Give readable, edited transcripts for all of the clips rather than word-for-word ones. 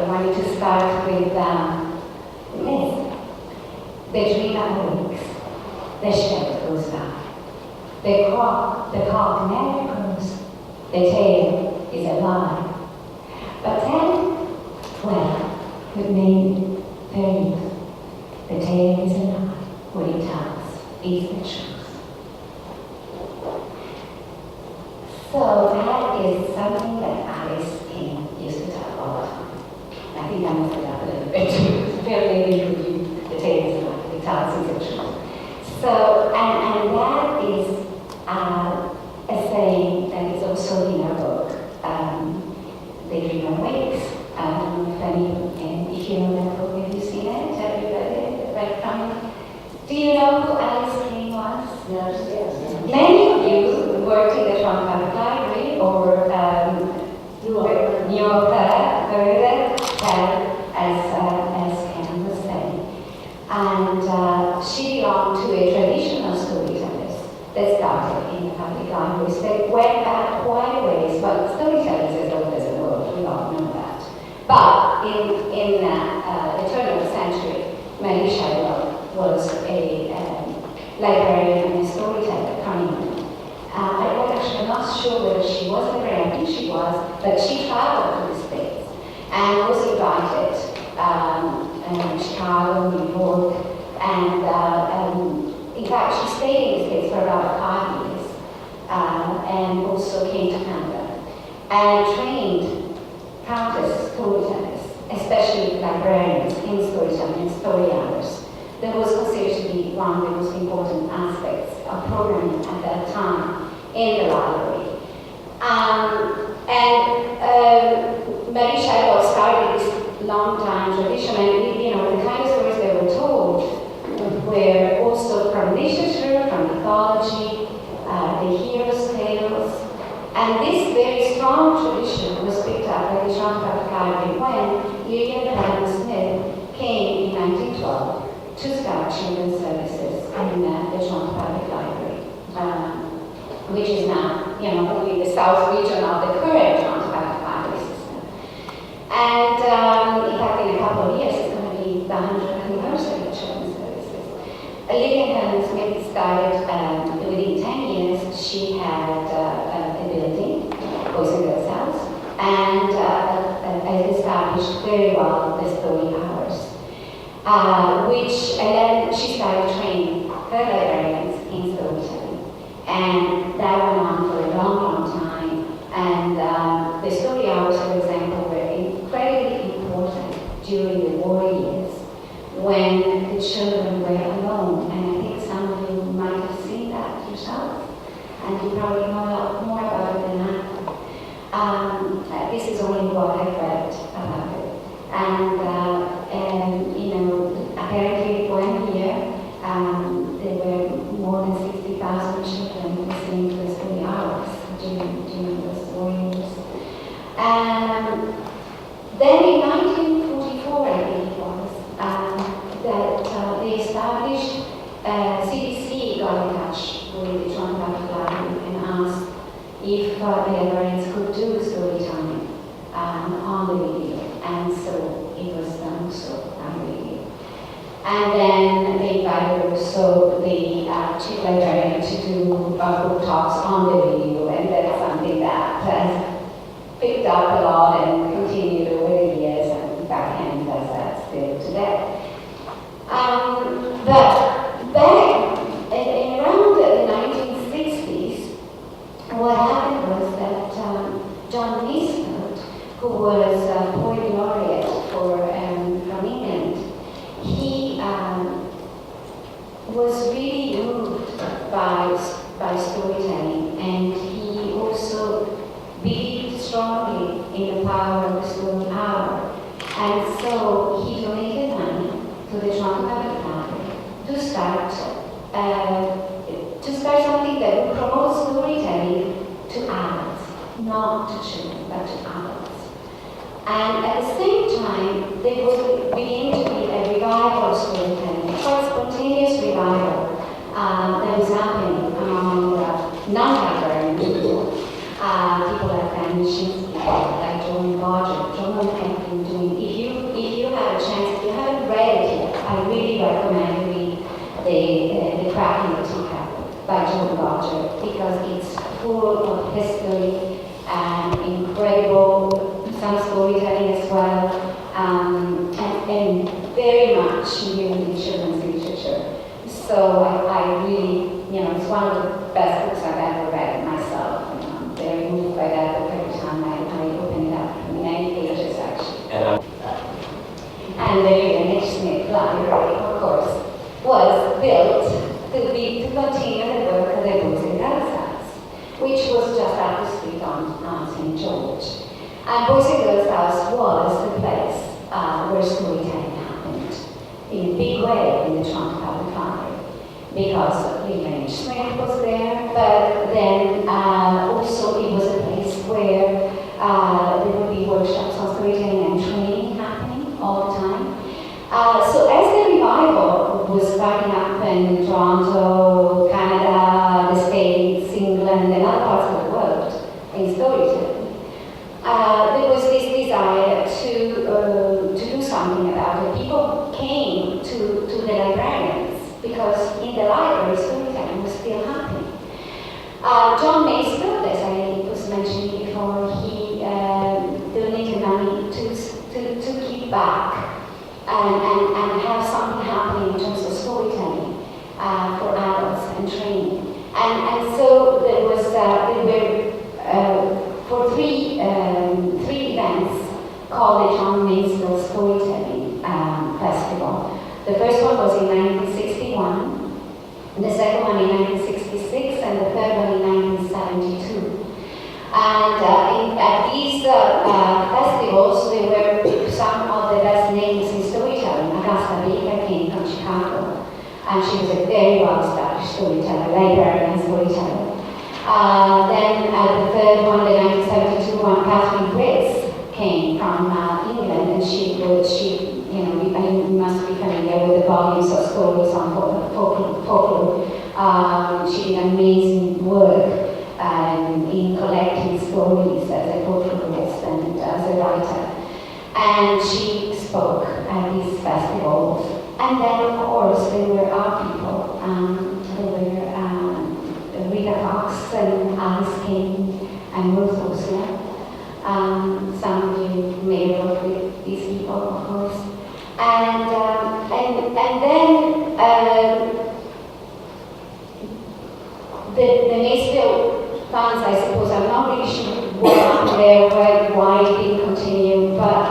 I wanted to start with this. The dream awakes, the shadow goes by. The cock never crows, the tail is alive. But then, well, could name it their youth. The tale is a lie, what it tells is the truth. So that is something that Alice King used to tell all the time. I think I messed it up a little bit too. Very the tale is a lie, what it tells is the truth. So, and that is a saying that is also in our book, The Dream Awakes. I don't know if you know that book, have you seen it? Have you read it? Right from it? Do you know who Alice King was? Yes. Many of you worked in the Toronto Public Library or New Yorker, heard it, as Ken was saying. And she belonged to a traditional storytellers that started in the public libraries that went back quite a ways, but storytellers as old as the world, we all know that. But in the turn of the century, Mariella was a librarian and a storyteller coming in. I'm actually not sure whether she was a librarian, I think she was, but she traveled to the States and was invited in Chicago, New York, and in fact she stayed in the States for about 5 years and also came to Canada and trained countless storytellers, especially librarians in storytelling and story hours. That was considered to be one of the most important aspects of programming at that time in the library. Mary Shadwell started this long-time tradition, and the kind of stories they were told were also from literature, from mythology, the hero's tales. And this very strong tradition was picked up by the Toronto Public Library when Lillian Helen Smith came in 1912 to start children's services in the Toronto Public Library, which is now, only the south region of the current Toronto Public Library system. And in fact, in a couple of years, it's going to be the 100th anniversary of children's services. Lillian Helen Smith started within 10 years. She had a building, Boys and Girls House, and has established very well the story hours, and then she started training her librarians in storytelling. And that went on for a long, long time. And the story hours, for example, were incredibly important during the war years when the children were alone. And I think some of you might have seen that yourself. And you probably know a lot more about it than I do. This is only what I've read about it. And apparently 1 year, there were more than 60,000 children listening to the story hours during those war years. Then in 1944, I think it was, that they established, CDC got in touch with the Toronto Public Library and asked if the librarians could do story time on the radio. And so it was done also on the radio. And then they invited also the chief librarian to do book talks on the radio, and that's something that has picked up a lot and continued over the years, and in fact, Ken does that still today. But back in around the 1960s, what happened was that John Masefield, who was poet laureate from England, he was really moved by storytelling, and he also believed strongly in the power of the story hour. And so he donated money to the Toronto Public Library to start something that would promote storytelling to adults, not to children, but to adults. And at the same time, there was beginning to be a revival of storytelling, quite spontaneous revival that was happening among non-librarian people. People like Dan Shinsky, like Joan Bodger. Joan had been doing, if you project because it's full of history and incredible, some storytelling as well, and very much new in children's literature. So I really, it's one of the best books I've ever read myself. And I'm very moved by that book every time I open it up. Many pages actually. And the Lillian H. Smith Library, of course, was built to continue the work of the Boys and Girls House, which was just up the street on St. George. And Boys and Girls House was the place where storytelling happened in a big way in the Toronto Public Library, because Lillian H. Smith was there, but then also it was a place where there would be workshops on storytelling and training happening all the time. So as the revival was starting up in Toronto, Canada, the States, England, and other parts of the world in storytelling, there was this desire to do something about it. People came to the librarians because in the library storytelling was still happening. John Masefield, as I was mentioning before, he donated money to keep back and have something happening in terms of storytelling for adults and training. And so there were for three events called the John Masefield Storytelling Festival. The first one was in 1961, the second one in 1966, and the third one in 1972. And at these festivals, there were some of the best names in storytelling. Augusta Baker came from Chicago, and she was a very well-established storyteller, librarian storyteller. Then the third one, the 1972 one, Catherine Briggs came from England, and she you must be familiar with the volumes of stories on folklore. She did amazing work in collecting stories as a folklorist and as a writer. And she spoke at these festivals. And then, of course, there were our people. There were Rita Cox and Alice King and Ruth Osler. Some of you may have worked with these people, of course. And then the Masefield funds, I suppose, I'm not really sure what happened there, why it didn't continue, but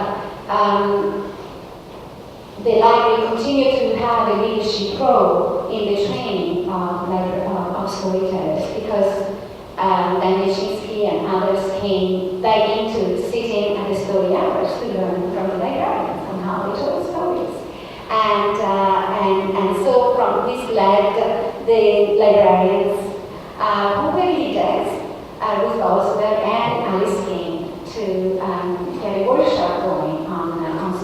the library continued to have a leadership role in the training of storytellers, because Dan Nijinsky and others came back into sitting at the story hours to learn from the librarians on how they told stories. And so from this led the librarians who were leaders, Ruth Osler and Alice King, to get a workshop going on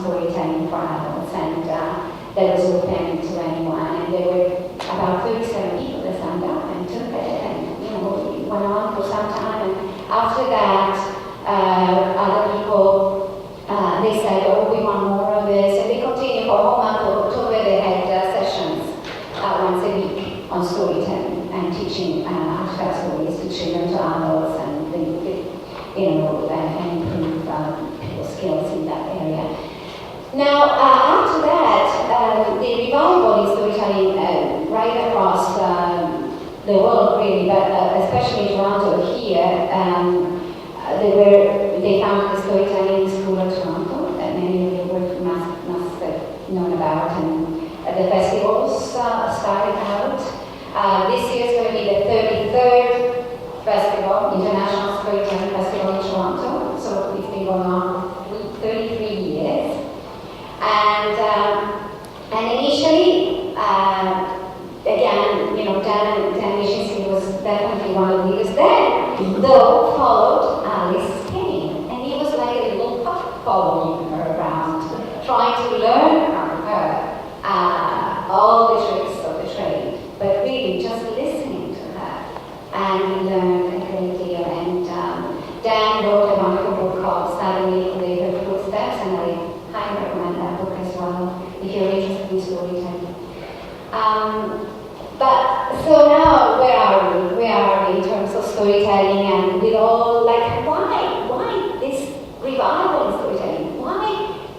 storytelling for adults, and that was open to anyone. And there were about 37 people that signed up and took it, and it went on for some time. And after that, other people they said, "Oh, we want more of this," and they continued for a whole month of October. They had sessions once a week on storytelling and teaching short stories to children, to adults, and and improve people's skills in that area. Now, after that, the revival in storytelling right across the world, really, but especially in Toronto here, they founded the Storytelling School of Toronto that many of you must have known about, and the festivals started out. This year is going to be the 33rd festival, International Storytelling Festival in Toronto, so it's been going on 33 years. And initially, again, Dan Nijinsky was definitely one of the leaders then, though followed Alice King, and he was like a little pup following her around, trying to learn from her all the tricks of the trade, but really just listening to her, and he learned a great deal. And Dan wrote a wonderful book called Suddenly They Heard Footsteps, and I highly recommend that book as well if you're interested in storytelling. But so now, where are we? storytelling and with all, like, why this revival in storytelling? Why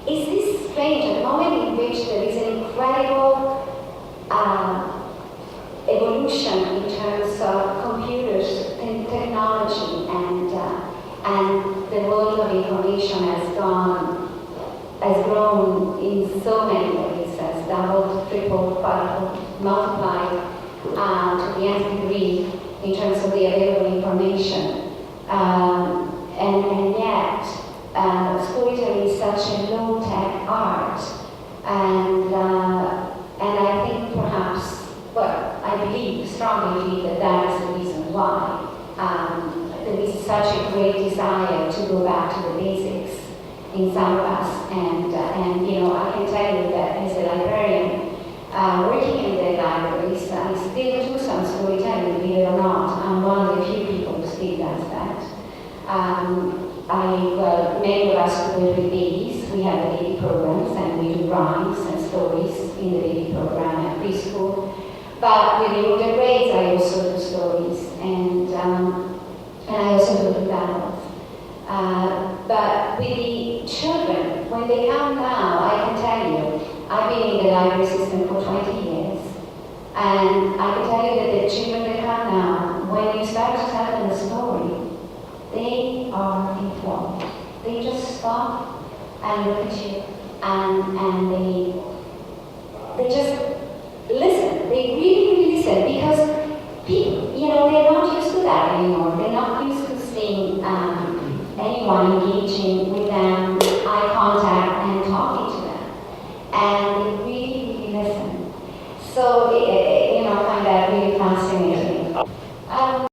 is this strange at the moment in which there is an incredible evolution in terms of computers and technology, and the world of information has grown in so many ways, has doubled, tripled, quadrupled, multiplied to the nth degree in terms of the available information. And yet, storytelling is such a low-tech art, and I think perhaps, well, I strongly believe that is the reason why there is such a great desire to go back to the basics in some of us, and I can tell you that as a librarian, working in the libraries, I still do some storytelling, believe it or not. I'm one of the few people who still does that. Many of us work with babies. We have the baby programs, and we do rhymes and stories in the baby program at preschool. But with the older grades, I also do stories, and I also do battles. But with the children, when they come now, I can tell you, I've been in the library system for 20 years, and I can tell you that the children that come now, when you start to tell them a story, they are enthralled. They just stop and look at you, and they just listen. They really listen, because people, they're not used to that anymore. They're not used to seeing anyone engaging with